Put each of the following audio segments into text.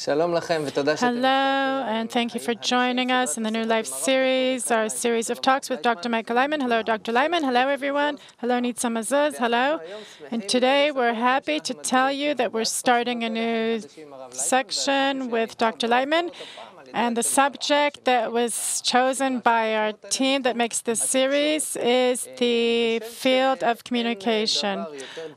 Hello, and thank you for joining us in the New Life series, our series of talks with Dr. Michael Laitman. Hello, Dr. Laitman. Hello, everyone. Hello, Nitza Mazuz. Hello. And today we're happy to tell you that we're starting a new section with Dr. Laitman. And the subject that was chosen by our team that makes this series is the field of communication.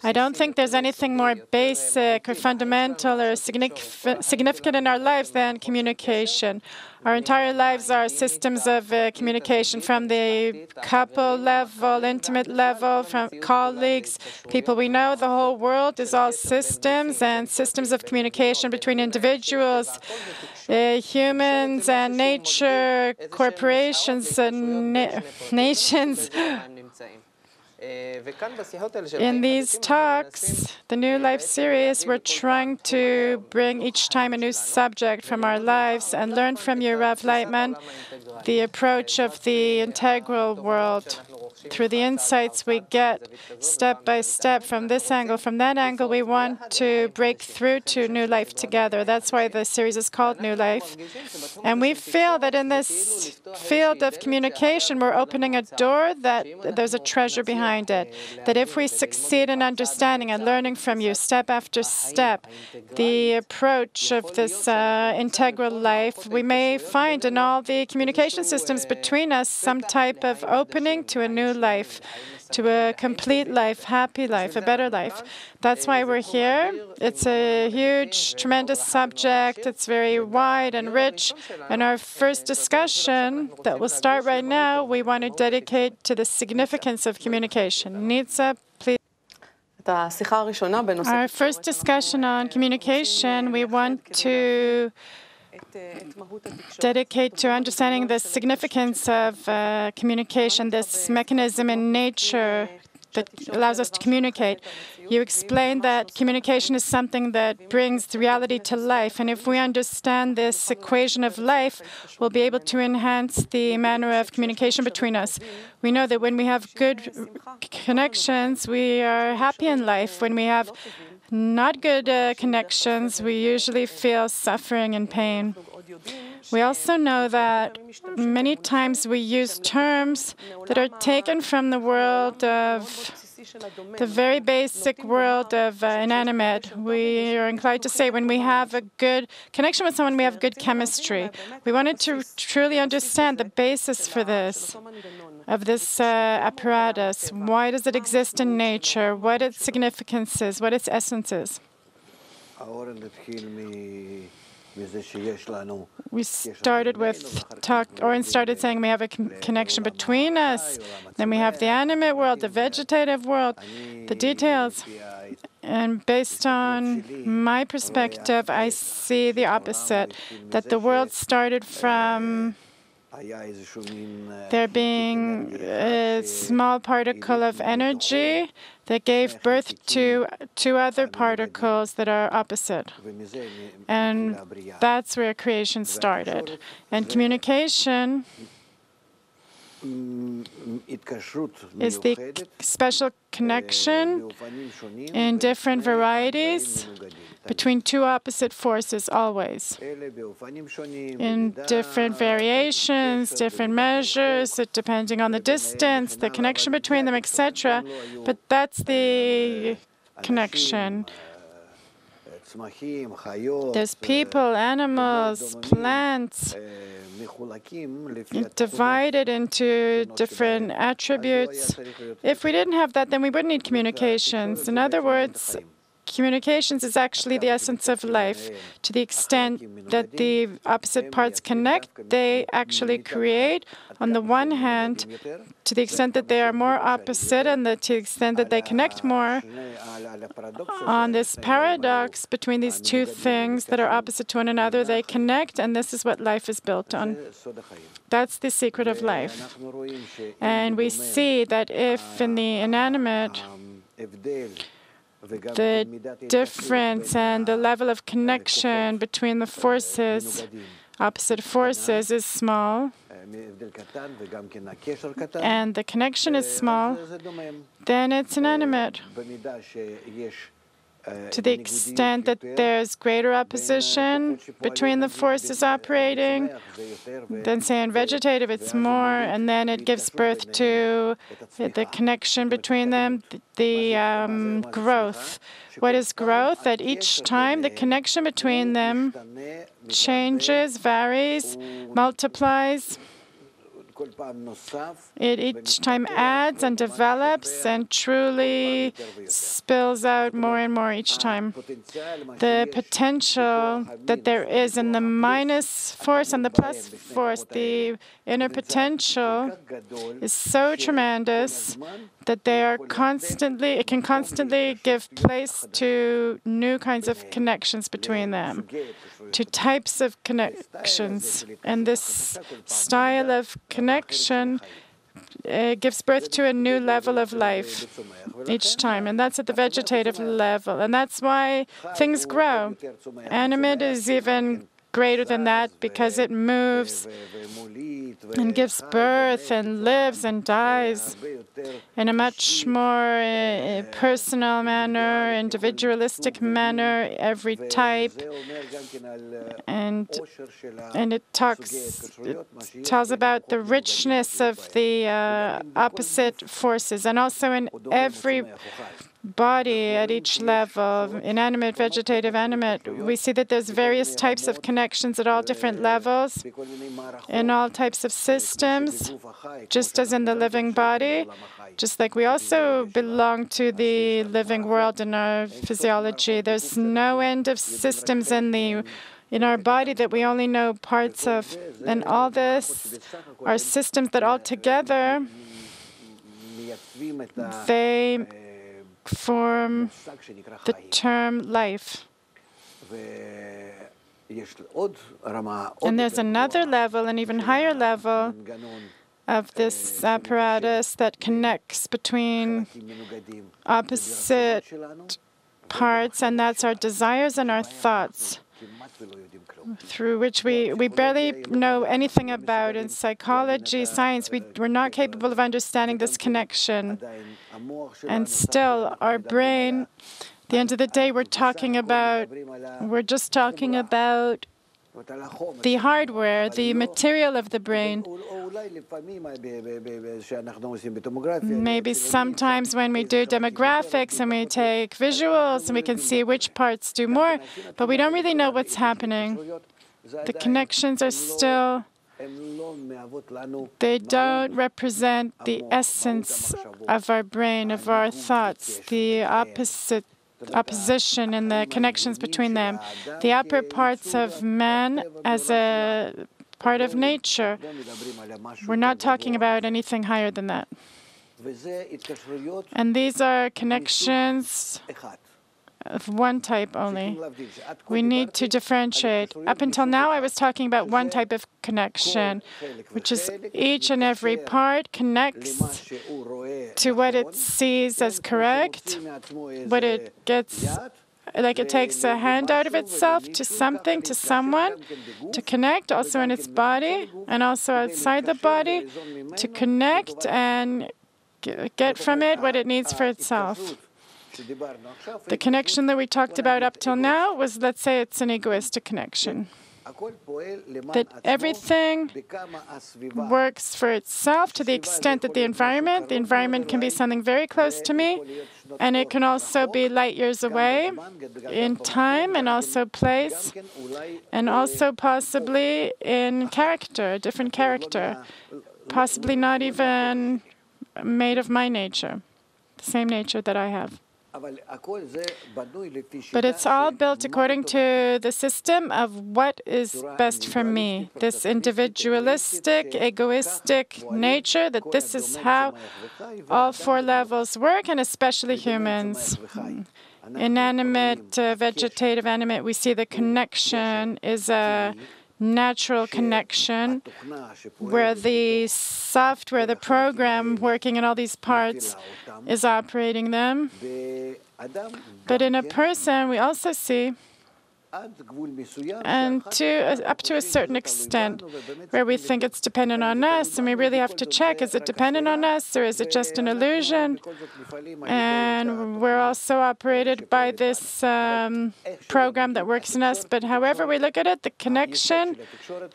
I don't think there's anything more basic or fundamental or significant in our lives than communication. Our entire lives are systems of communication, from the couple level, intimate level, from colleagues, people we know. The whole world is all systems and systems of communication between individuals, humans and nature, corporations and nations. In these talks, the New Life series, we're trying to bring each time a new subject from our lives and learn from you, Rav Laitman, the approach of the integral world. Through the insights we get step by step from this angle, from that angle, we want to break through to New Life together. That's why the series is called New Life. And we feel that in this field of communication, we're opening a door that there's a treasure behind it. That if we succeed in understanding and learning from you step after step the approach of this integral life, we may find in all the communication systems between us some type of opening to a new life, to a complete life, happy life, a better life. That's why we're here. It's a huge, tremendous subject. It's very wide and rich. And our first discussion that will start right now, we want to dedicate to the significance of communication. Nitza, please. Our first discussion on communication, we want to dedicate to understanding the significance of communication, this mechanism in nature that allows us to communicate. You explained that communication is something that brings the reality to life, and if we understand this equation of life, we'll be able to enhance the manner of communication between us. We know that when we have good connections, we are happy in life. When we have not good connections, we usually feel suffering and pain. We also know that many times we use terms that are taken from the world of the very basic world of inanimate. We are inclined to say when we have a good connection with someone, we have good chemistry. We wanted to truly understand the basis for this, of this apparatus. Why does it exist in nature? What its significance is? What its essence is? We started with Oren started saying we have a connection between us. Then we have the animate world, the vegetative world, the details. And based on my perspective, I see the opposite, that the world started from there being a small particle of energy that gave birth to two other particles that are opposite. And that's where creation started. And communication is the special connection in different varieties between two opposite forces always, in different variations, different measures, depending on the distance, the connection between them, etc. But that's the connection. There's people, animals, plants, divided into different attributes. If we didn't have that, then we wouldn't need communications. In other words, communications is actually the essence of life. To the extent that the opposite parts connect, they actually create. On the one hand, to the extent that they are more opposite and to the extent that they connect more, on this paradox between these two things that are opposite to one another, they connect, and this is what life is built on. That's the secret of life. And we see that if in the inanimate, the difference and the level of connection between the forces, opposite forces, is small, and the connection is small, then it's inanimate. to the extent that there's greater opposition between the forces operating, then say in vegetative it's more, and then it gives birth to the connection between them, the growth. What is growth? At each time, the connection between them changes, varies, multiplies. It each time adds and develops and truly spills out more and more each time. The potential that there is in the minus force and the plus force, the inner potential, is so tremendous that it can constantly give place to new kinds of connections between them, to types of connections. And this style of connection gives birth to a new level of life each time. And that's at the vegetative level. And that's why things grow. Animate is even greater than that because it moves and gives birth and lives and dies in a much more personal manner, individualistic manner, every type. And it tells about the richness of the opposite forces, and also in every body at each level, inanimate, vegetative, animate, we see that there's various types of connections at all different levels, in all types of systems, just as in the living body, just like we also belong to the living world in our physiology. There's no end of systems in our body that we only know parts of. And all this are systems that all together, they form the term life. And there's another level, an even higher level of this apparatus that connects between opposite parts, and that's our desires and our thoughts, through which we barely know anything about. In psychology, science, we're not capable of understanding this connection. And still, our brain, at the end of the day, we're just talking about the hardware, the material of the brain. Maybe sometimes when we do demographics and we take visuals and we can see which parts do more, but we don't really know what's happening. The connections are still, they don't represent the essence of our brain, of our thoughts, the opposition and the connections between them. The upper parts of man as a part of nature. We're not talking about anything higher than that. And these are connections of one type only. We need to differentiate. Up until now, I was talking about one type of connection, which is each and every part connects to what it sees as correct, what it gets, like it takes a hand out of itself to something, to someone, to connect, also in its body, and also outside the body, to connect and get from it what it needs for itself. The connection that we talked about up till now was, let's say, it's an egoistic connection. That everything works for itself to the extent that the environment can be something very close to me, and it can also be light years away in time and also place, and also possibly in character, a different character, possibly not even made of my nature, the same nature that I have. But it's all built according to the system of what is best for me, this individualistic, egoistic nature, that this is how all four levels work, and especially humans. Inanimate, vegetative, animate, we see the connection is a natural connection where the software, the program working in all these parts is operating them. But in a person, we also see and up to a certain extent where we think it's dependent on us, and we really have to check, is it dependent on us or is it just an illusion? And we're also operated by this program that works in us, but however we look at it, the connection,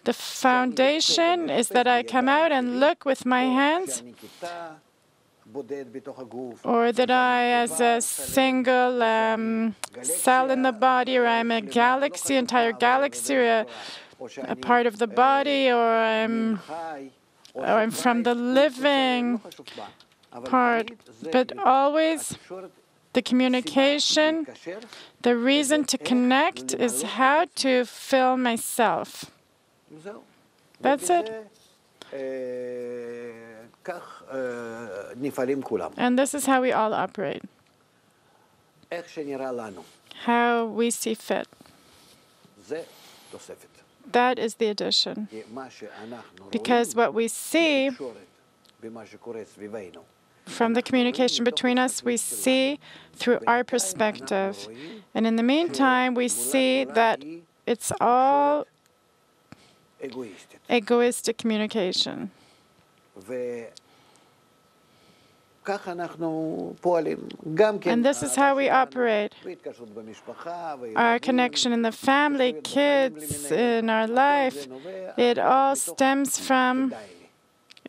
the foundation is that I come out and look with my hands, or that I, as a single cell in the body, or I'm a galaxy, entire galaxy, or a part of the body, or I'm from the living part. But always the communication, the reason to connect is how to fill myself. That's it. And this is how we all operate, how we see fit. That is the addition. Because what we see from the communication between us, we see through our perspective. And in the meantime, we see that it's all egoistic communication. And this is how we operate. Our connection in the family, kids, in our life, it all stems from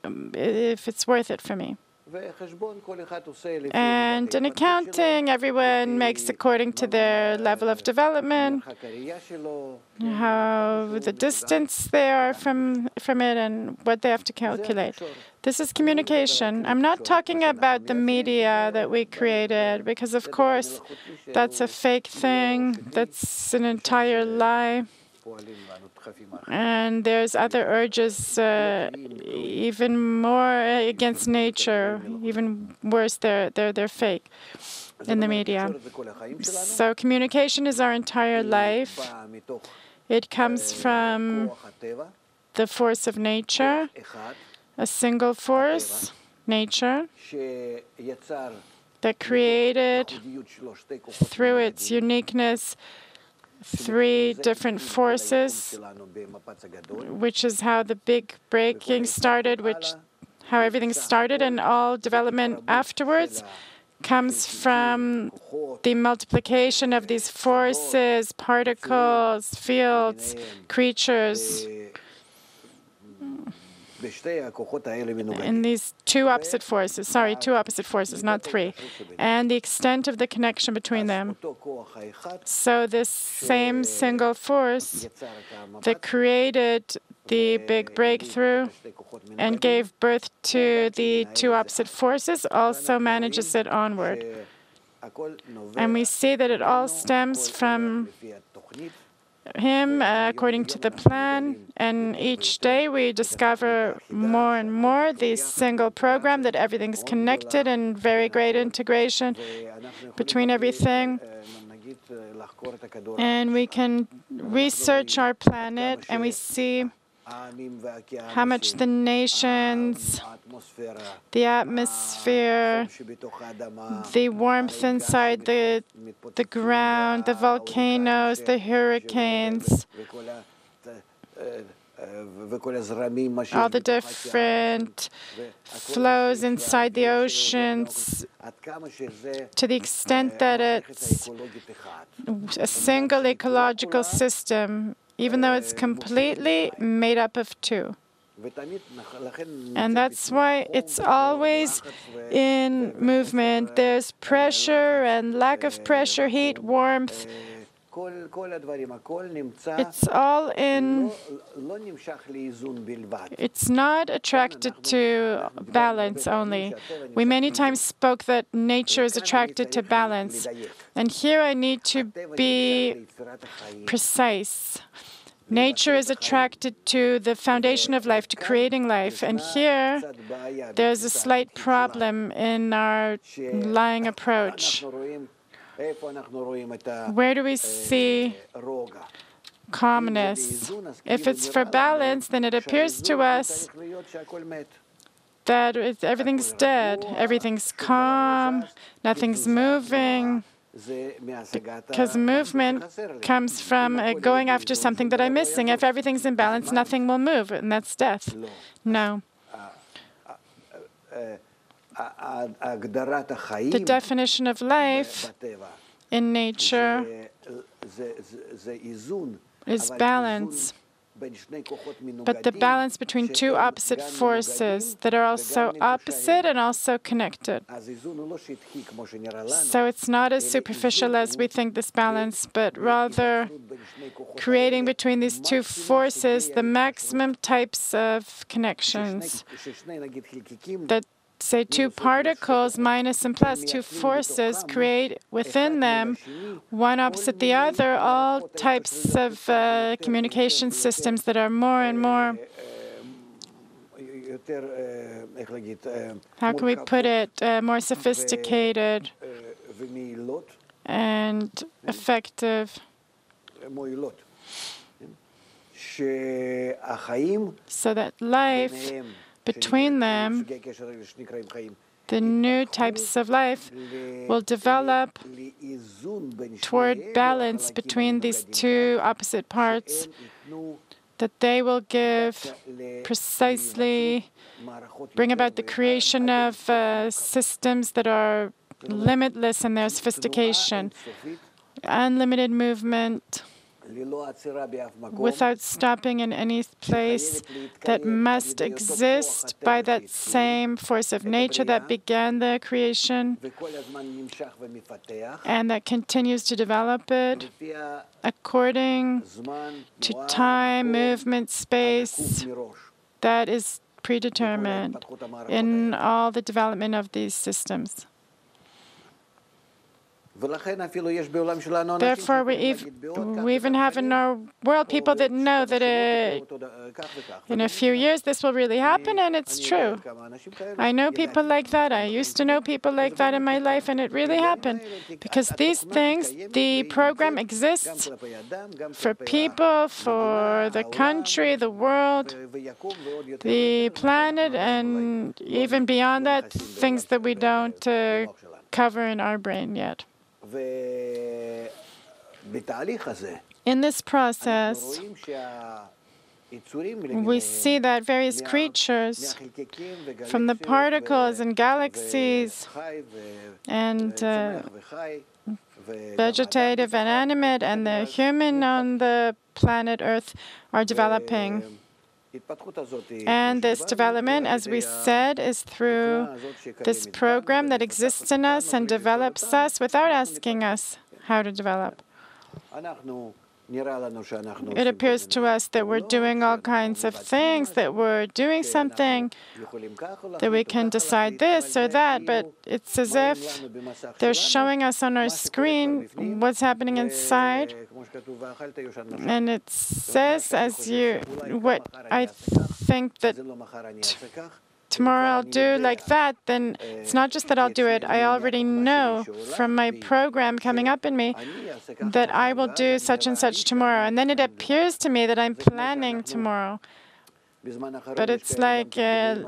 if it's worth it for me. And in accounting, everyone makes according to their level of development, how the distance they are from it, and what they have to calculate. This is communication. I'm not talking about the media that we created, because of course that's a fake thing, that's an entire lie. And there's other urges, even more against nature, even worse, they're fake in the media. So communication is our entire life. It comes from the force of nature, a single force, nature, that created through its uniqueness 3 different forces, which is how the big breaking started, how everything started, and all development afterwards comes from the multiplication of these forces, particles, fields, creatures, in these 2 opposite forces, not 3, and the extent of the connection between them. So this same single force that created the big breakthrough and gave birth to the 2 opposite forces also manages it onward. And we see that it all stems from him according to the plan, and each day we discover more and more the single program, that everything's connected and very great integration between everything. And we can research our planet, and we see how much the nations, the atmosphere, the warmth inside the ground, the volcanoes, the hurricanes, all the different flows inside the oceans, to the extent that it's a single ecological system, even though it's completely made up of 2. And that's why it's always in movement. There's pressure and lack of pressure, heat, warmth. It's all in. It's not attracted to balance only. We many times spoke that nature is attracted to balance. And here I need to be precise. Nature is attracted to the foundation of life, to creating life. And here, there's a slight problem in our lying approach. Where do we see calmness? If it's for balance, then it appears to us that everything's dead. Everything's calm, nothing's moving, Because movement comes from going after something that I'm missing. If everything's in balance, nothing will move, and that's death. No. The definition of life in nature is balance, but the balance between two opposite forces that are also opposite and also connected. So it's not as superficial as we think, this balance, but rather creating between these two forces the maximum types of connections that, say, two particles, minus and plus, two forces, create within them, one opposite the other, all types of communication systems that are more and more, how can we put it, more sophisticated and effective. So that life between them, the new types of life, will develop toward balance between these two opposite parts, that they will give precisely, bring about the creation of systems that are limitless in their sophistication, unlimited movement, without stopping in any place, that must exist by that same force of nature that began the creation and that continues to develop it according to time, movement, space that is predetermined in all the development of these systems. Therefore, we even have in our world people that know that in a few years this will really happen, and it's true. I know people like that. I used to know people like that in my life, and it really happened. Because these things, the program exists for people, for the country, the world, the planet, and even beyond that, things that we don't cover in our brain yet. In this process, we see that various creatures, from the particles and galaxies and vegetative and animate and the human on the planet Earth, are developing. And this development, as we said, is through this program that exists in us and develops us without asking us how to develop. It appears to us that we're doing all kinds of things, that we're doing something, that we can decide this or that, but it's as if they're showing us on our screen what's happening inside. And it says, what I think that tomorrow I'll do like that, then it's not just that I'll do it. I already know from my program coming up in me that I will do such and such tomorrow. And then it appears to me that I'm planning tomorrow. But it's like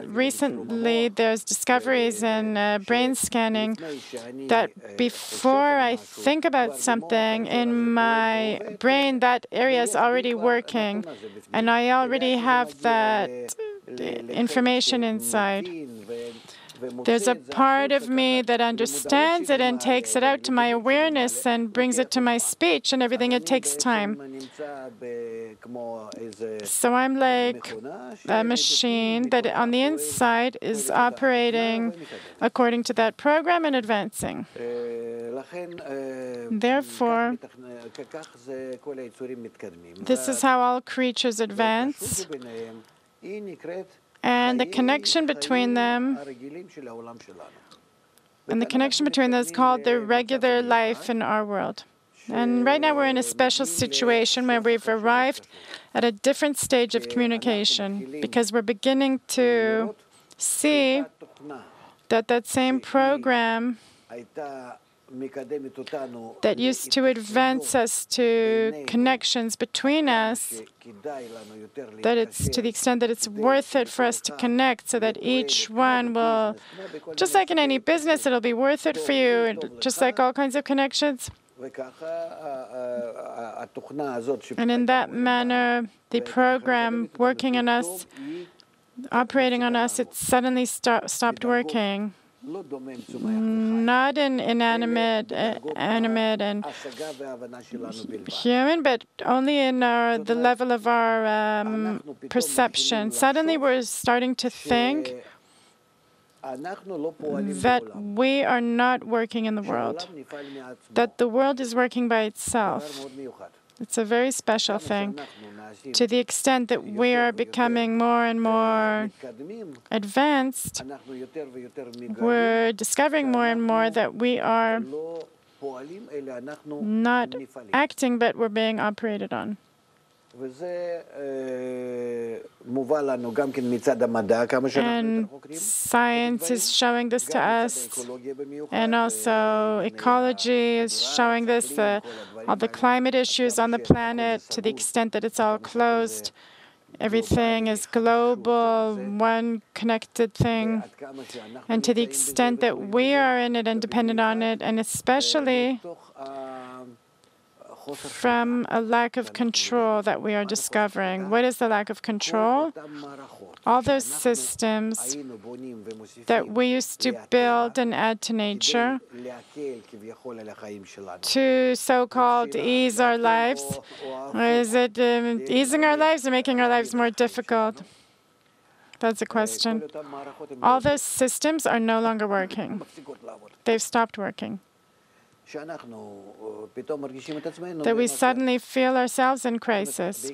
recently there's discoveries in brain scanning that before I think about something in my brain, that area is already working. And I already have that information inside. There's a part of me that understands it and takes it out to my awareness and brings it to my speech and everything. It takes time. So I'm like a machine that on the inside is operating according to that program and advancing. Therefore, this is how all creatures advance. And the connection between them, is called the regular life in our world. And right now we're in a special situation where we've arrived at a different stage of communication, because we're beginning to see that that same program that used to advance us to connections between us, that it's to the extent that it's worth it for us to connect, so that each one will, just like in any business, it'll be worth it for you, just like all kinds of connections. And in that manner, the program working on us, operating on us, it suddenly stopped working. Not in inanimate, animate, and human, but only in the level of our perception. Suddenly we're starting to think that we are not working in the world, that the world is working by itself. It's a very special thing. To the extent that we are becoming more and more advanced, we're discovering more and more that we are not acting, but we're being operated on. And science is showing this to us, and also ecology is showing this, all the climate issues on the planet, to the extent that it's all closed. Everything is global, one connected thing. And to the extent that we are in it and dependent on it, and especially from a lack of control that we are discovering. What is the lack of control? All those systems that we used to build and add to nature to so-called ease our lives. Or is it easing our lives or making our lives more difficult? That's a question. All those systems are no longer working. They've stopped working. That we suddenly feel ourselves in crisis.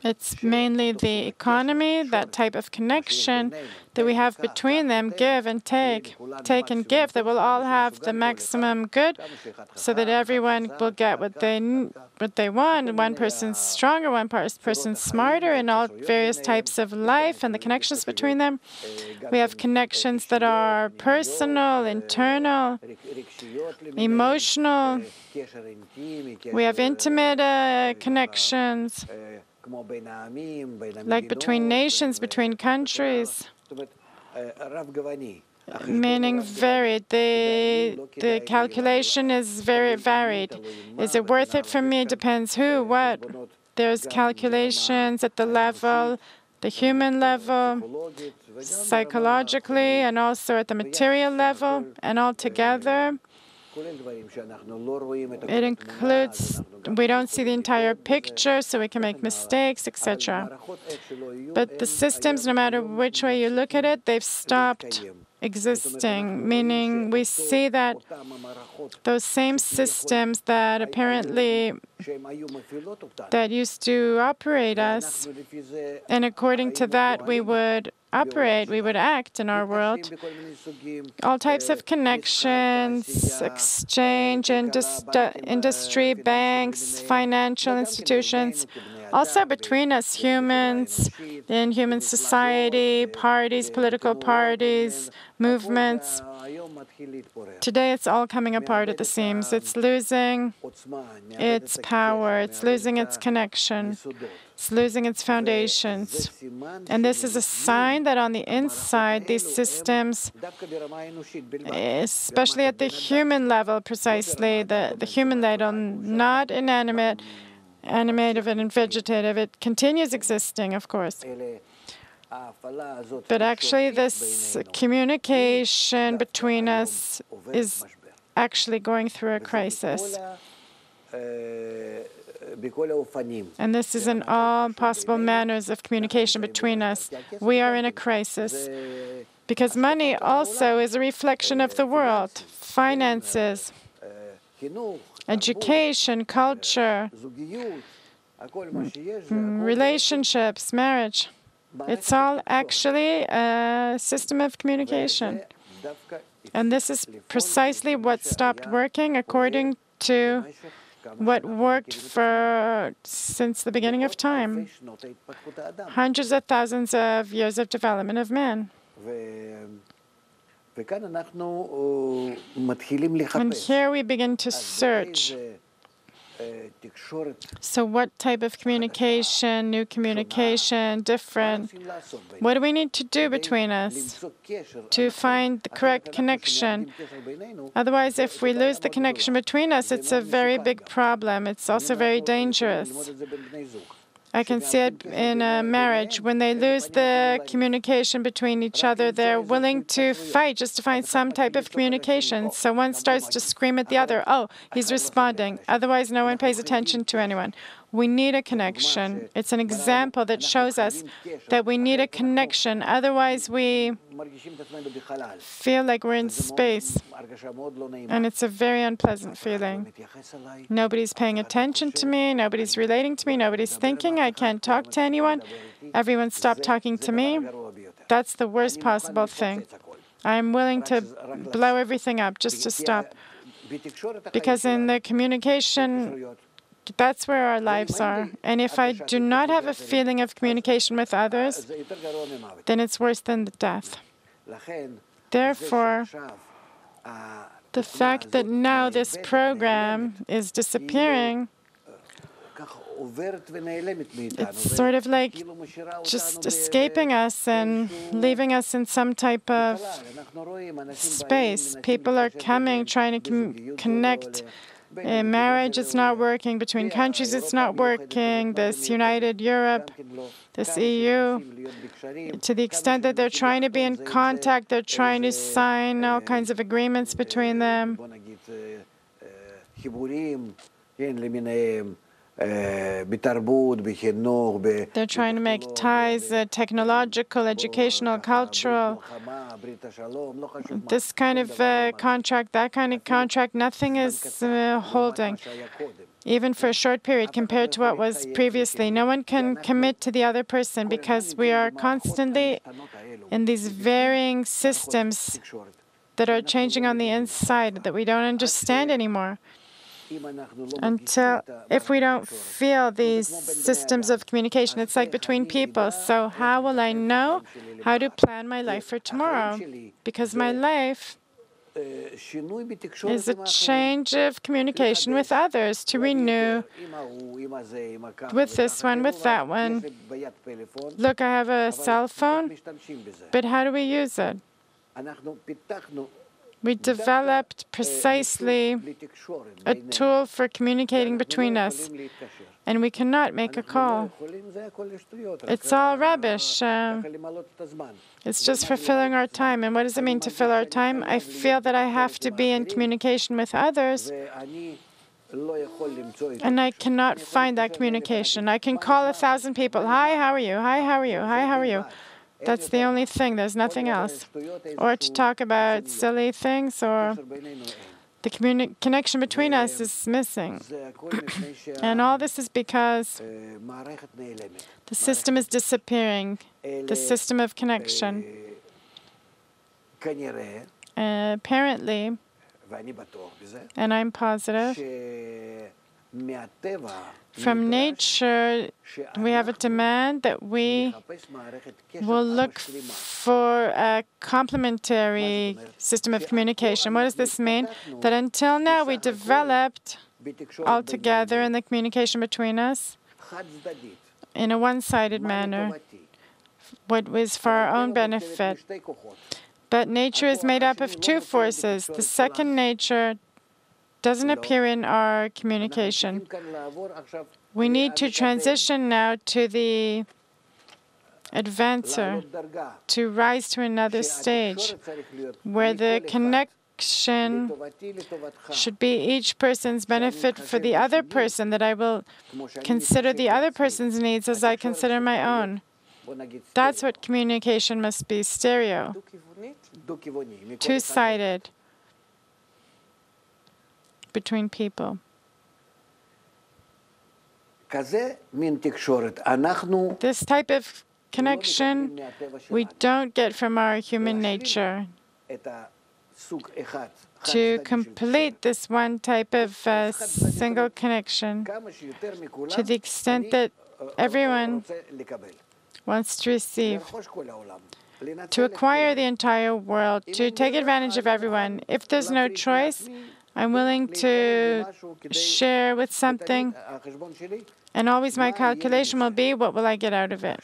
It's mainly the economy, that type of connection that we have between them, give and take and give, that we'll all have the maximum good, so that everyone will get what they want. One person's stronger, one person's smarter, in all various types of life and the connections between them. We have connections that are personal, internal, emotional. We have intimate connections, like between nations, between countries, meaning varied. The calculation is very varied. Is it worth it for me? Depends who, what. There's calculations at the level, the human level, psychologically, and also at the material level, and all together. It includes, we don't see the entire picture, so we can make mistakes, etc. But the systems, no matter which way you look at it, they've stopped existing, meaning we see that those same systems that apparently that used to operate us, and according to that we would operate, we would act in our world. All types of connections, exchange, industry, banks, financial institutions, also between us humans, in human society, parties, political parties, movements. Today it's all coming apart at the seams. It's losing its power, it's losing its connection, it's losing its foundations. And this is a sign that on the inside, these systems, especially at the human level precisely, the human level, not inanimate, animative and vegetative, it continues existing, of course. But actually this communication between us is actually going through a crisis. And this is in all possible manners of communication between us. We are in a crisis because money also is a reflection of the world. Finances, education, culture, relationships, marriage. It's all actually a system of communication. And this is precisely what stopped working according to what worked since the beginning of time. Hundreds of thousands of years of development of man. And here we begin to search. So what type of communication, new communication, different? What do we need to do between us to find the correct connection? Otherwise, if we lose the connection between us, it's a very big problem. It's also very dangerous. I can see it in a marriage. When they lose the communication between each other, they're willing to fight just to find some type of communication. So one starts to scream at the other, oh, he's responding. Otherwise, no one pays attention to anyone. We need a connection. It's an example that shows us that we need a connection. Otherwise, we feel like we're in space. And it's a very unpleasant feeling. Nobody's paying attention to me. Nobody's relating to me. Nobody's thinking. I can't talk to anyone. Everyone stopped talking to me. That's the worst possible thing. I'm willing to blow everything up just to stop. Because in the communication, that's where our lives are. And if I do not have a feeling of communication with others, then it's worse than the death. Therefore, the fact that now this program is disappearing, it's sort of like just escaping us and leaving us in some type of space. People are coming, trying to connect. In marriage, it's not working. Between countries, it's not working. This United Europe, this EU, to the extent that they're trying to be in contact, they're trying to sign all kinds of agreements between them. They're trying to make ties, technological, educational, cultural. This kind of contract, that kind of contract, nothing is holding, even for a short period compared to what was previously. No one can commit to the other person because we are constantly in these varying systems that are changing on the inside that we don't understand anymore. If we don't feel these systems of communication, it's like between people. So how will I know how to plan my life for tomorrow? Because my life is a change of communication with others, to renew with this one, with that one. Look, I have a cell phone, but how do we use it? We developed precisely a tool for communicating between us, and we cannot make a call. It's all rubbish. It's just for filling our time. And what does it mean to fill our time? I feel that I have to be in communication with others, and I cannot find that communication. I can call 1,000 people. Hi, how are you? Hi, how are you? Hi, how are you? That's the only thing. There's nothing else. Or to talk about silly things, or the connection between us is missing. And all this is because the system is disappearing, the system of connection. Apparently, and I'm positive, from nature, we have a demand that we will look for a complementary system of communication. What does this mean? That until now we developed altogether in the communication between us in a one-sided manner, what was for our own benefit. But nature is made up of two forces. The second nature doesn't appear in our communication. We need to transition now to the advancer, to rise to another stage, where the connection should be each person's benefit for the other person, that I will consider the other person's needs as I consider my own. That's what communication must be, stereo, two-sided, between people. This type of connection we don't get from our human nature. To complete this one type of single connection, to the extent that everyone wants to receive. to acquire the entire world, to take advantage of everyone. If there's no choice, I'm willing to share with something, and always my calculation will be, what will I get out of it?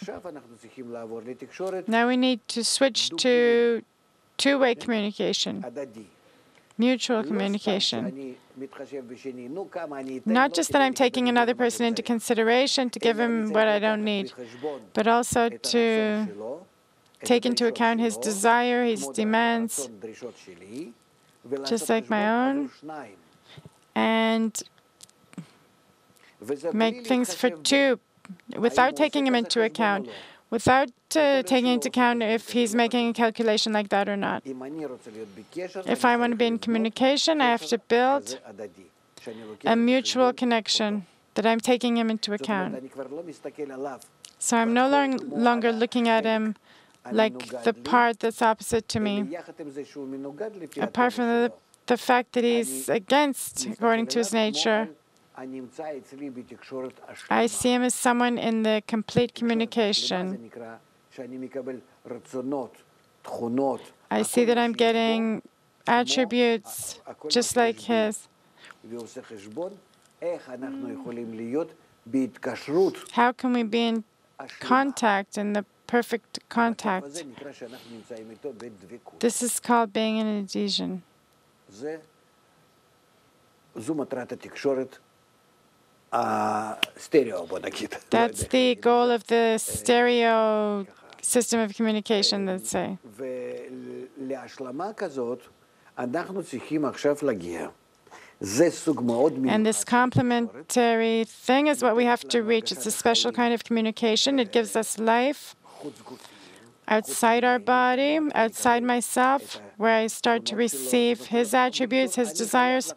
Now we need to switch to two-way communication, mutual communication. Not just that I'm taking another person into consideration to give him what I don't need, but also to take into account his desire, his demands, just like my own, and make things for two without taking him into account, without taking into account if he's making a calculation like that or not. If I want to be in communication, I have to build a mutual connection that I'm taking him into account. So I'm no longer looking at him like the part that's opposite to me. Apart from the fact that he's against, according to his nature, I see him as someone in the complete communication. I see that I'm getting attributes just like his. How can we be in contact, in the perfect contact? This is called being in adhesion. That's the goal of the stereo system of communication, let's say. And this complementary thing is what we have to reach. It's a special kind of communication. It gives us life outside our body, outside myself, where I start to receive his attributes, his desires.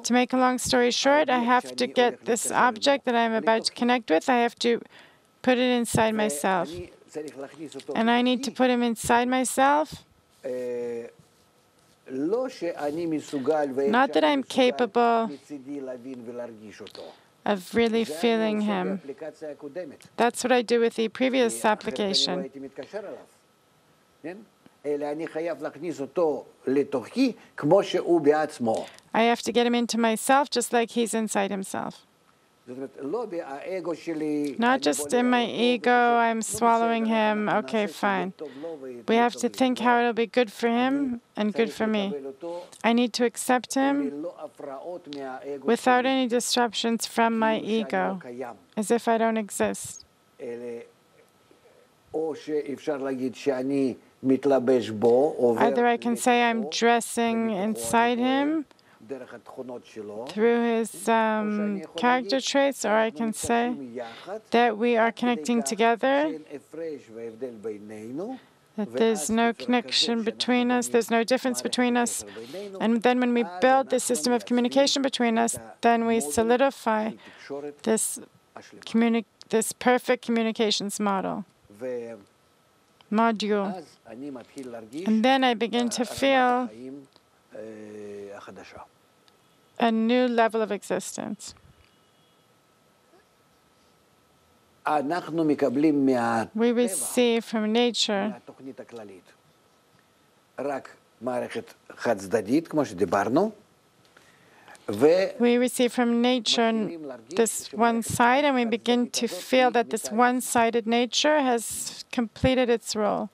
To make a long story short, I have to get this object that I'm about to connect with, I have to put it inside myself. And I need to put him inside myself. Not that I'm capable of really feeling him. That's what I do with the previous application. I have to get him into myself just like he's inside himself. Not just in my ego, I'm swallowing him. Okay, fine. We have to think how it'll be good for him and good for me. I need to accept him without any disruptions from my ego, as if I don't exist. Either I can say I'm dressing inside him through his character traits, or I can say that we are connecting together, that there's no connection between us, there's no difference between us. And then when we build this system of communication between us, then we solidify this perfect communications module. And then I begin to feel a new level of existence. We receive from nature this one side, and we begin to feel that this one-sided nature has completed its role.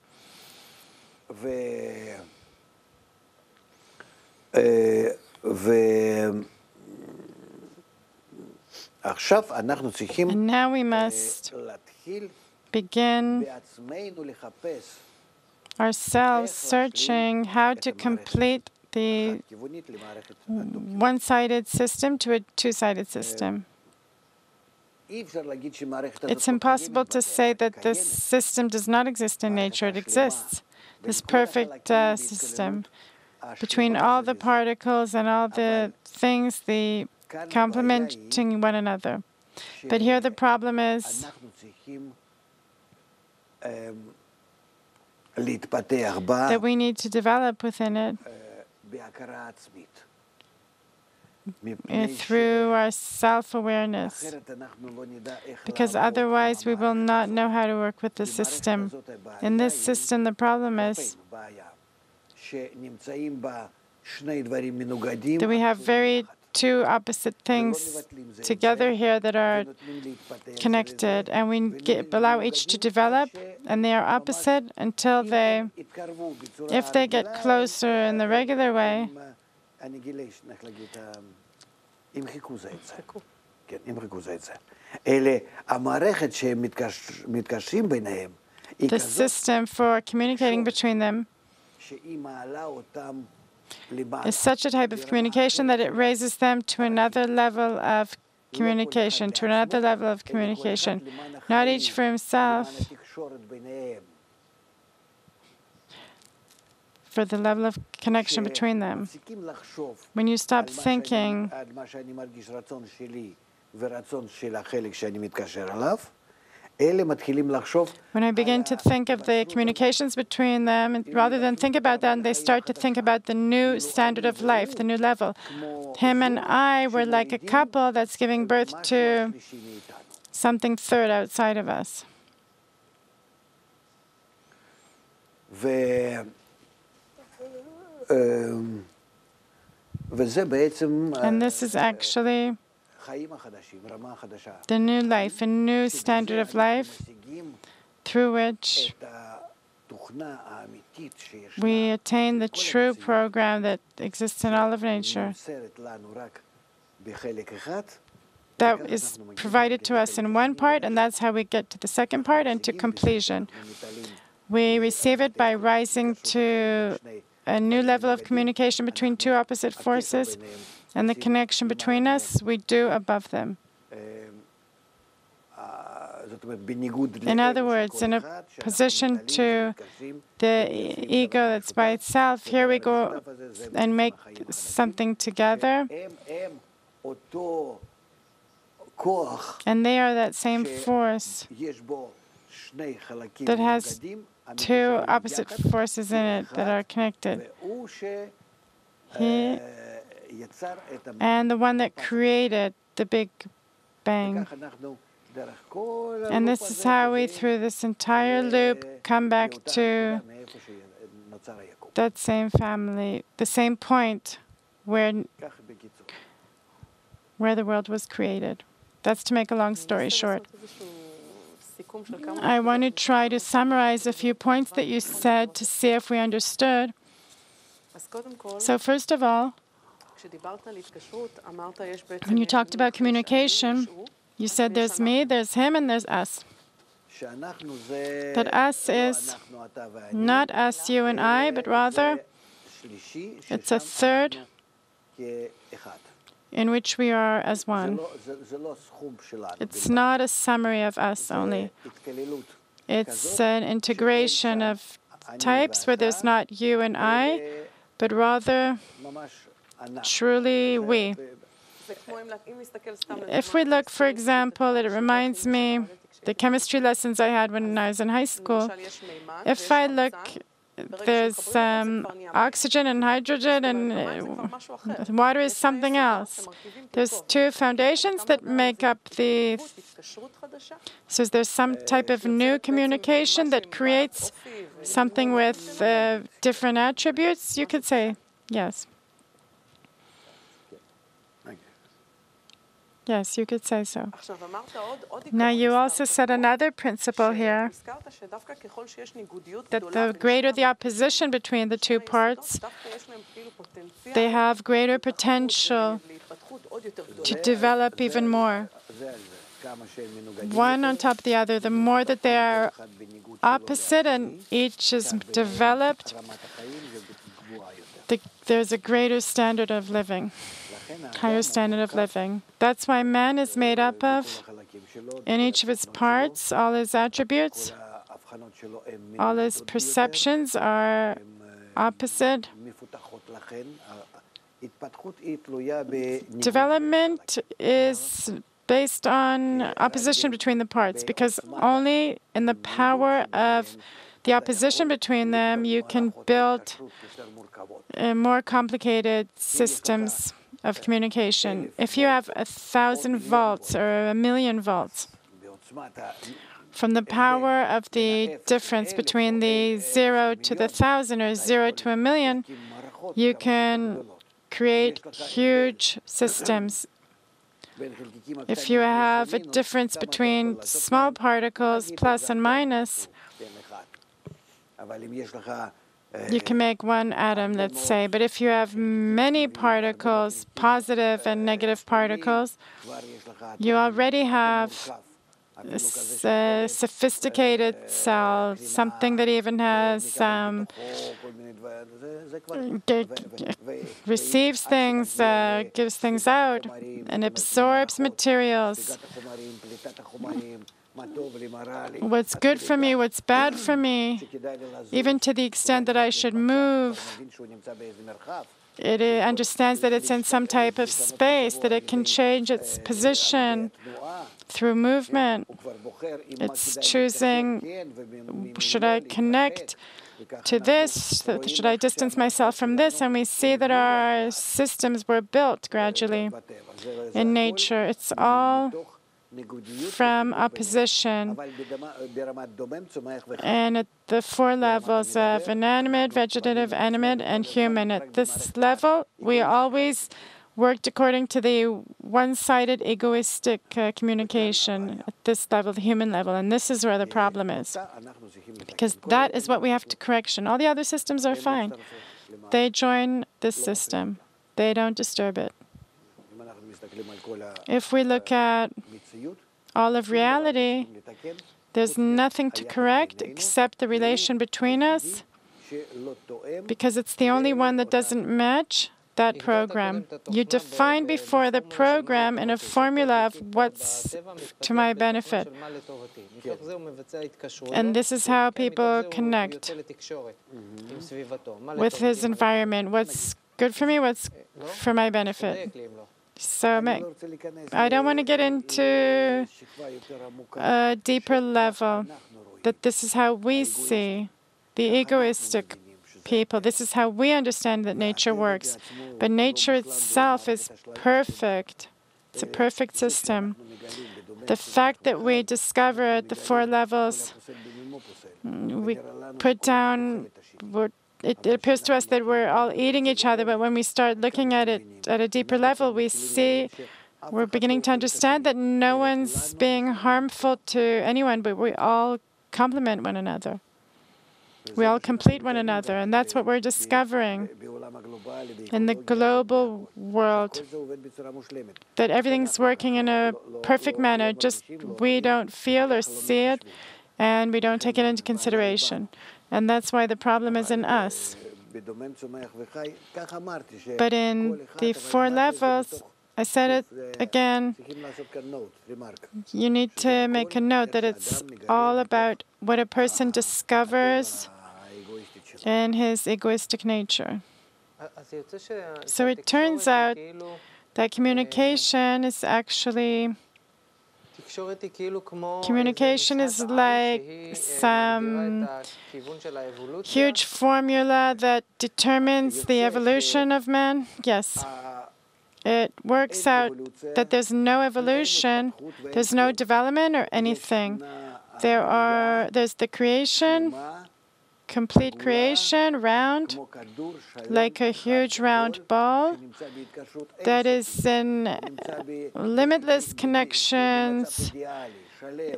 And now we must begin ourselves searching how to complete the one-sided system to a two-sided system. It's impossible to say that this system does not exist in nature. It exists, this perfect system. Between all the particles and all the things, the complementing one another. But here the problem is that we need to develop within it through our self-awareness, because otherwise we will not know how to work with the system. In this system, the problem is that we have two opposite things together here that are connected, and we allow each to develop, and they are opposite until if they get closer in the regular way, the system for communicating between them is such a type of communication that it raises them to another level of communication, not each for himself, for the level of connection between them. When you stop thinking when I begin to think of the communications between them, and rather than think about that, they start to think about the new standard of life, the new level. Him and I were like a couple that's giving birth to something third outside of us. And this is actually the new life, a new standard of life through which we attain the true program that exists in all of nature. That is provided to us in one part, and that's how we get to the second part and to completion. We receive it by rising to a new level of communication between two opposite forces, and the connection between us, we do above them. In other words, in opposition to the ego that's by itself, here we go and make something together, and they are that same force that has two opposite forces in it that are connected. And the one that created the Big Bang. And this is how we, through this entire loop, come back to that same family, the same point where the world was created. That's to make a long story short. I want to try to summarize a few points that you said to see if we understood. So first of all, when you talked about communication, you said there's me, there's him, and there's us. That us is not us, you and I, but rather it's a third in which we are as one. It's not a summary of us only. It's an integration of types where there's not you and I, but rather truly we. If we look, for example, it reminds me the chemistry lessons I had when I was in high school. If I look, there's oxygen and hydrogen, and water is something else. There's two foundations that make up the... So there's some type of new communication that creates something with different attributes, you could say. Yes. Yes, you could say so. Now, you also said another principle here, that the greater the opposition between the two parts, they have greater potential to develop even more. One on top of the other, the more that they are opposite and each is developed, there's a greater standard of living. Higher standard of living. That's why man is made up of, in each of its parts, all his attributes, all his perceptions are opposite. Development is based on opposition between the parts, because only in the power of the opposition between them you can build more complicated systems of communication. If you have 1,000 volts or 1,000,000 volts, from the power of the difference between the 0 to the 1,000 or 0 to 1,000,000, you can create huge systems. If you have a difference between small particles, plus and minus, you can make one atom, let's say. But if you have many particles, positive and negative particles, you already have a sophisticated cell, something that even has receives things, gives things out, and absorbs materials. What's good for me, what's bad for me, even to the extent that I should move. It understands that it's in some type of space, that it can change its position through movement. It's choosing, should I connect to this? Should I distance myself from this? And we see that our systems were built gradually in nature. It's all from opposition. And at the 4 levels of inanimate, vegetative, animate, and human. At this level, we always worked according to the one-sided egoistic communication at this level, the human level. And this is where the problem is. Because that is what we have to correction. All the other systems are fine. They join this system. They don't disturb it. If we look at all of reality, there's nothing to correct except the relation between us, because it's the only one that doesn't match that program. You define before the program in a formula of what's to my benefit. And this is how people connect with his environment. What's good for me, what's for my benefit. So I don't want to get into a deeper level, that this is how we see the egoistic people. This is how we understand that nature works. But nature itself is perfect. It's a perfect system. The fact that we discover at the 4 levels, we put down, it appears to us that we're all eating each other, but when we start looking at it at a deeper level, we see, we're beginning to understand that no one's being harmful to anyone, but we all complement one another. We all complete one another, and that's what we're discovering in the global world, that everything's working in a perfect manner, just we don't feel or see it, and we don't take it into consideration. And that's why the problem is in us. But in the 4 levels, I said it again, you need to make a note that it's all about what a person discovers in his egoistic nature. So it turns out that communication is actually like some huge formula that determines the evolution of man. Yes. It works out that there's no evolution, there's no development or anything. There's the creation, complete creation, round, like a huge round ball that is in limitless connections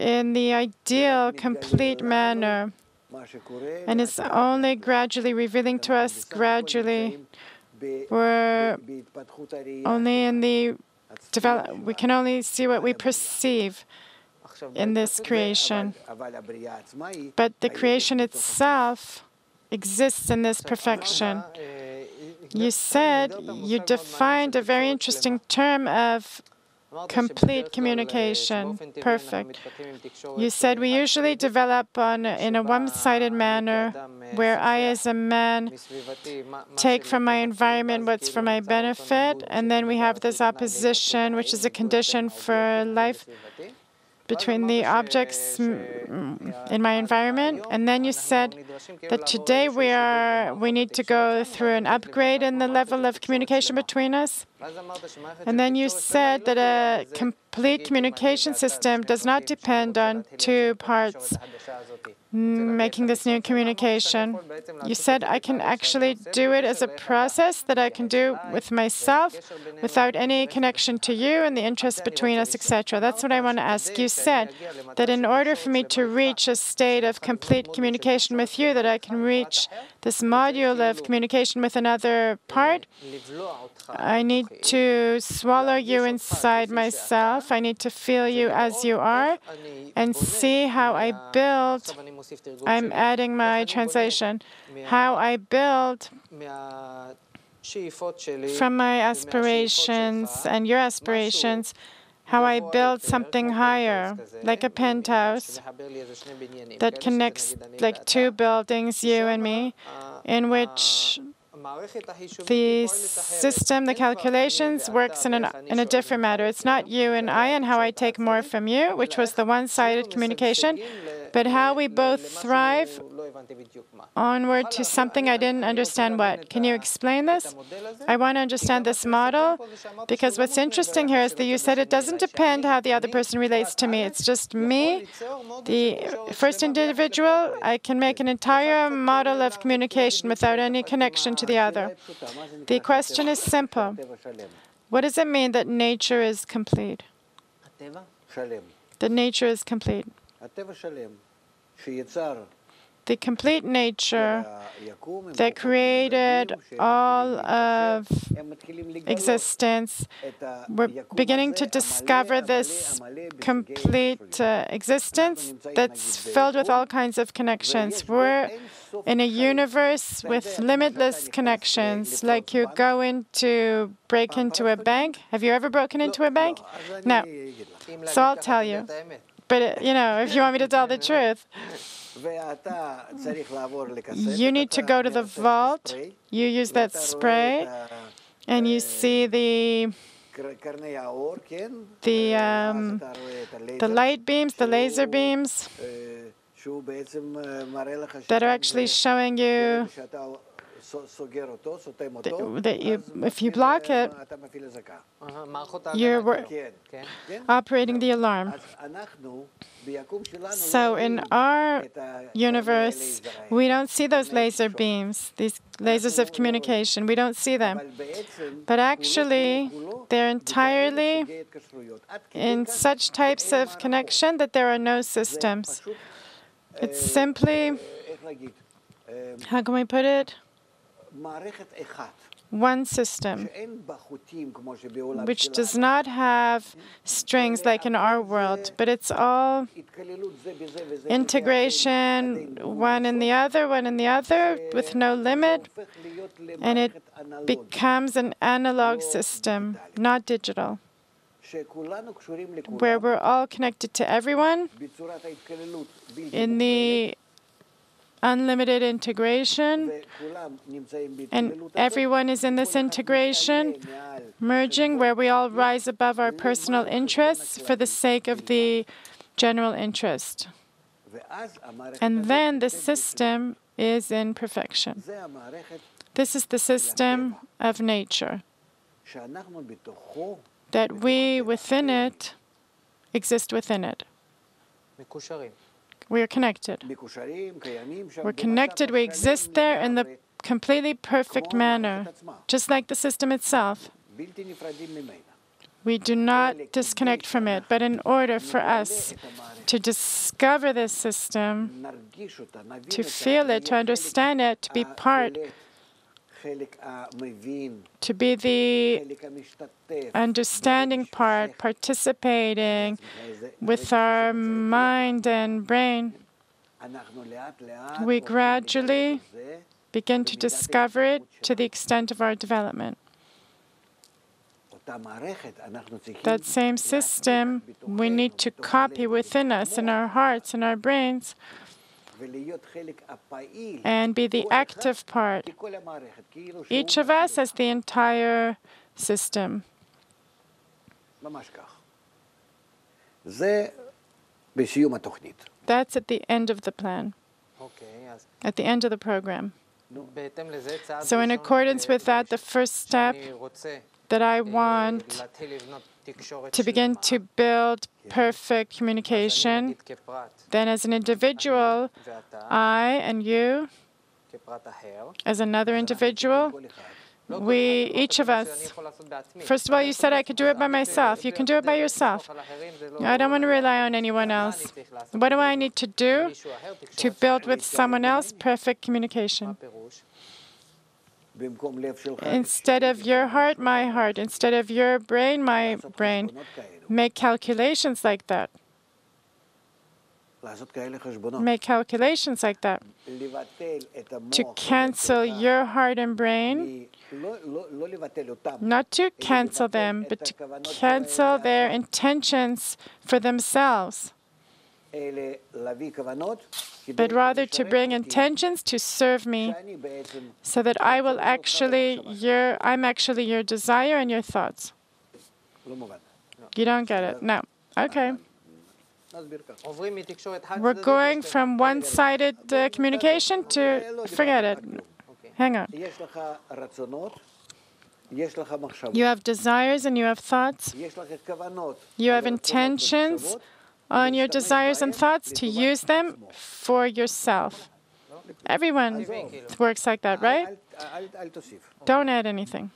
in the ideal, complete manner, and is only gradually revealing to us gradually. We're only in the we can only see what we perceive in this creation. But the creation itself exists in this perfection. You said, you defined a very interesting term of complete communication. Perfect. You said we usually develop in a one-sided manner, where I as a man take from my environment what's for my benefit, and then we have this opposition, which is a condition for life, between the objects in my environment. And then you said that today we need to go through an upgrade in the level of communication between us. And then you said that a complete communication system does not depend on two parts making this new communication. You said I can actually do it as a process that I can do with myself without any connection to you and the interest between us, etc. That's what I want to ask. You said that in order for me to reach a state of complete communication with you, that I can reach this module of communication with another part, I need to swallow you inside myself. I need to feel you as you are and see how I build. I'm adding my translation. How I build from my aspirations and your aspirations, how I build something higher, like a penthouse that connects like two buildings, you and me, in which the system, the calculations, works in a different matter. It's not you and I and how I take more from you, which was the one-sided communication, but how we both thrive onward to something I didn't understand what. Can you explain this? I want to understand this model, because what's interesting here is that you said it doesn't depend how the other person relates to me. It's just me, the first individual. I can make an entire model of communication without any connection to the other. The question is simple. What does it mean that nature is complete? That nature is complete. The complete nature that created all of existence. We're beginning to discover this complete existence that's filled with all kinds of connections. We're in a universe with limitless connections, like you go in to break into a bank. Have you ever broken into a bank? No. So I'll tell you. But, if you want me to tell the truth, you need to go to the vault. You use that spray, and you see the light beams, the laser beams that are actually showing you that if you block it, you're operating the alarm. So in our universe, we don't see those laser beams, these lasers of communication. We don't see them. But actually, they're entirely in such types of connection that there are no systems. It's simply, how can we put it? One system, which does not have strings like in our world, but it's all integration, one in the other, with no limit, and it becomes an analog system, not digital, where we're all connected to everyone in the unlimited integration, and everyone is in this integration, merging, where we all rise above our personal interests for the sake of the general interest. And then the system is in perfection. This is the system of nature, that we within it exist within it. We are connected. We're connected. We exist there in the completely perfect manner, just like the system itself. We do not disconnect from it. But in order for us to discover this system, to feel it, to understand it, to be part, to be the understanding part, participating with our mind and brain, we gradually begin to discover it to the extent of our development. That same system we need to copy within us, in our hearts, in our brains, and be the active part. Each of us as the entire system. That's at the end of the plan, at the end of the program. So in accordance with that, the first step that I want to begin to build perfect communication, then as an individual, I and you, as another individual, each of us, first of all, you said I could do it by myself. You can do it by yourself. I don't want to rely on anyone else. What do I need to do to build with someone else perfect communication? Instead of your heart, my heart. Instead of your brain, my brain. Make calculations like that. Make calculations like that. To cancel your heart and brain, not to cancel them, but to cancel their intentions for themselves, but rather to bring intentions to serve me, so that I'm actually your desire and your thoughts. You don't get it? No. Okay. We're going from one-sided communication to forget it. Hang on. You have desires and you have thoughts. You have intentions on your desires and thoughts to use them for yourself. Everyone works like that, right? Don't add anything.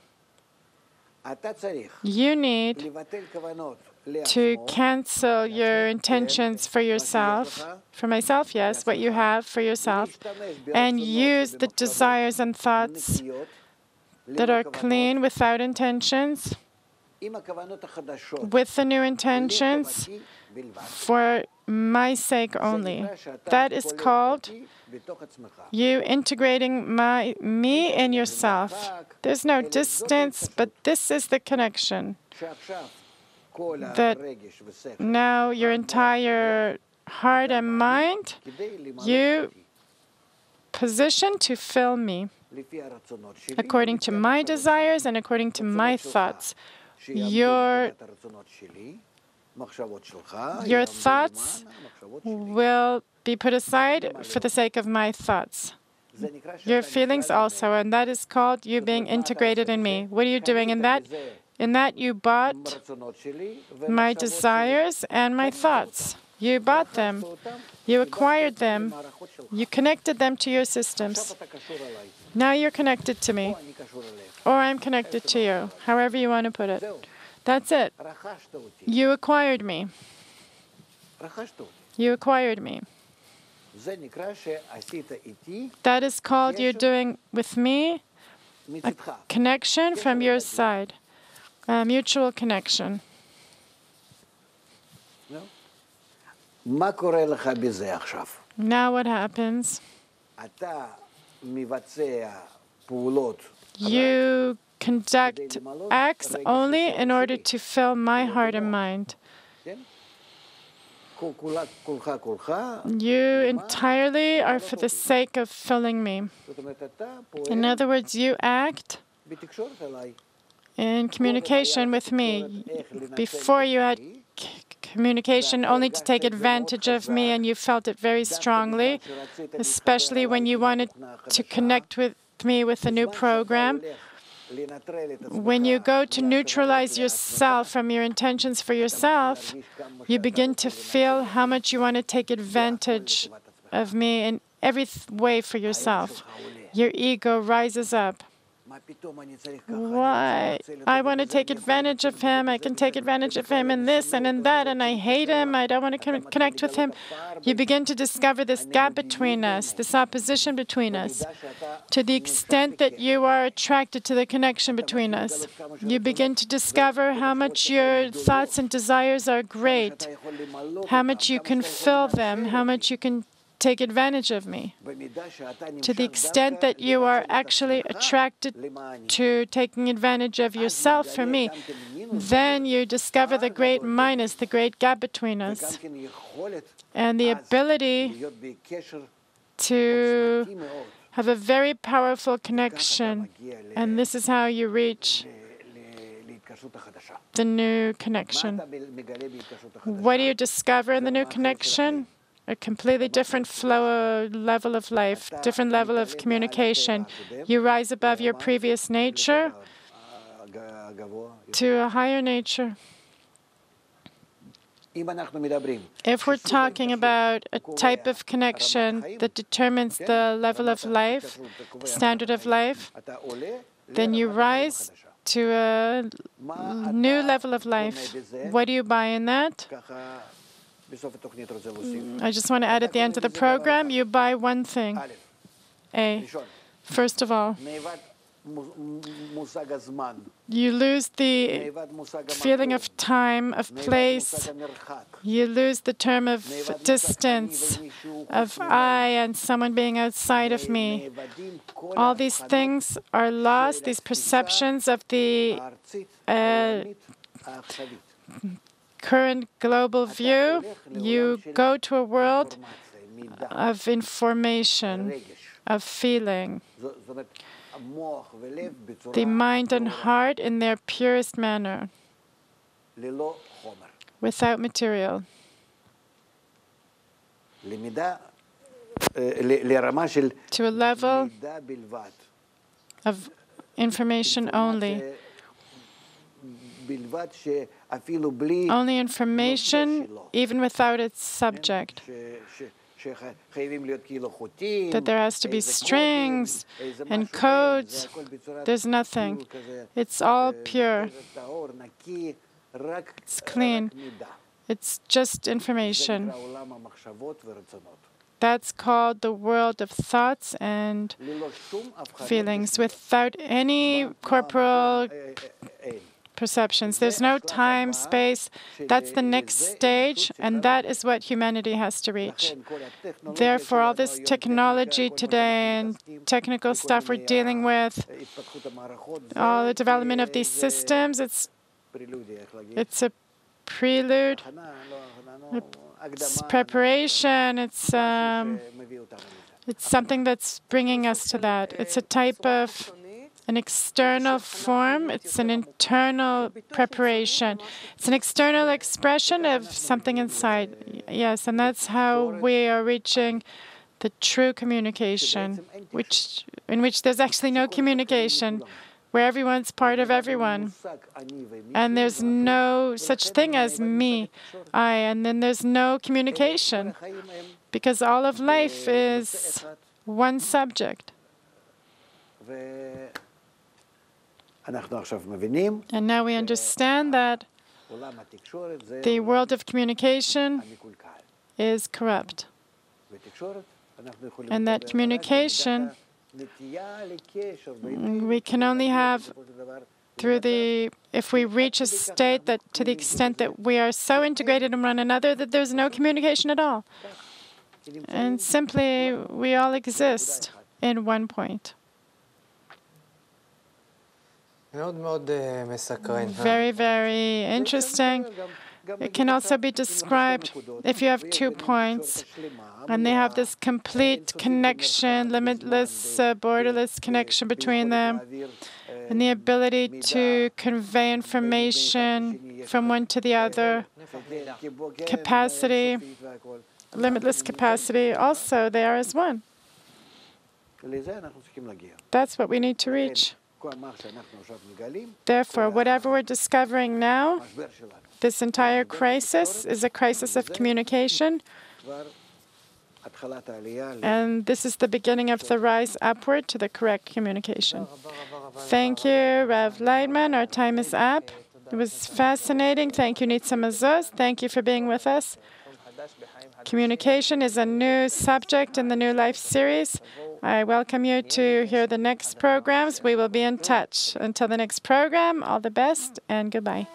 You need to cancel your intentions for yourself, for myself, yes, what you have for yourself, and use the desires and thoughts that are clean, without intentions, with the new intentions, for my sake only. That is called you integrating me in yourself. There's no distance, but this is the connection. That now your entire heart and mind, you position to fill me according to my desires and according to my thoughts. Your thoughts will be put aside for the sake of my thoughts. Your feelings also, and that is called you being integrated in me. What are you doing in that? In that you bought my desires and my thoughts. You bought them. You acquired them. You connected them to your systems. Now you're connected to me. Or I'm connected to you, however you want to put it. That's it. You acquired me. You acquired me. That is called you're doing with me a connection from your side. A mutual connection. Now what happens? You conduct acts only in order to fill my heart and mind. You entirely are for the sake of filling me. In other words, you act in communication with me. Before you had communication only to take advantage of me, and you felt it very strongly, especially when you wanted to connect with me with a new program. When you go to neutralize yourself from your intentions for yourself, you begin to feel how much you want to take advantage of me in every way for yourself. Your ego rises up. Why? I want to take advantage of him. I can take advantage of him in this and in that, and I hate him. I don't want to connect with him. You begin to discover this gap between us, this opposition between us. To the extent that you are attracted to the connection between us, you begin to discover how much your thoughts and desires are great, how much you can fill them, how much you can take advantage of me. To the extent that you are actually attracted to taking advantage of yourself for me, then you discover the great minus, the great gap between us, and the ability to have a very powerful connection. And this is how you reach the new connection. What do you discover in the new connection? A completely different flow, level of life, different level of communication. You rise above your previous nature. to a higher nature. If we're talking about a type of connection that determines the level of life, the standard of life, then you rise to a new level of life. What do you buy in that? I just want to add at the end of the program, you buy one thing. A. First of all, you lose the feeling of time, of place. You lose the term of distance, of I and someone being outside of me. All these things are lost, these perceptions of the current global view. You go to a world of information, of feeling. The mind and heart in their purest manner, without material. To a level of information only. Only information, even without its subject. That there has to be strings and codes. There's nothing. It's all pure. It's clean. It's just information. That's called the world of thoughts and feelings, without any corporal perceptions. There's no time, space. That's the next stage, and that is what humanity has to reach. Therefore, all this technology today and technical stuff we're dealing with, all the development of these systems, it's a prelude, it's preparation, it's something that's bringing us to that. It's a type of an external form. It's an internal preparation. It's an external expression of something inside. Yes, and that's how we are reaching the true communication, in which there's actually no communication, where everyone's part of everyone. And there's no such thing as me, I, and then there's no communication, because all of life is one subject. And now we understand that the world of communication is corrupt. And that communication we can only have through if we reach a state that, to the extent that we are so integrated in one another that there's no communication at all. And simply, we all exist in one point. Very, very interesting. It can also be described if you have 2 points, and they have this complete connection, limitless, borderless connection between them, and the ability to convey information from one to the other. Capacity, limitless capacity, also they are as one. That's what we need to reach. Therefore, whatever we're discovering now, this entire crisis is a crisis of communication. And this is the beginning of the rise upward to the correct communication. Thank you, Rav Laitman. Our time is up. It was fascinating. Thank you, Nitza Mazuz. Thank you for being with us. Communication is a new subject in the New Life series. I welcome you to hear the next programs. We will be in touch. Until the next program, all the best and goodbye.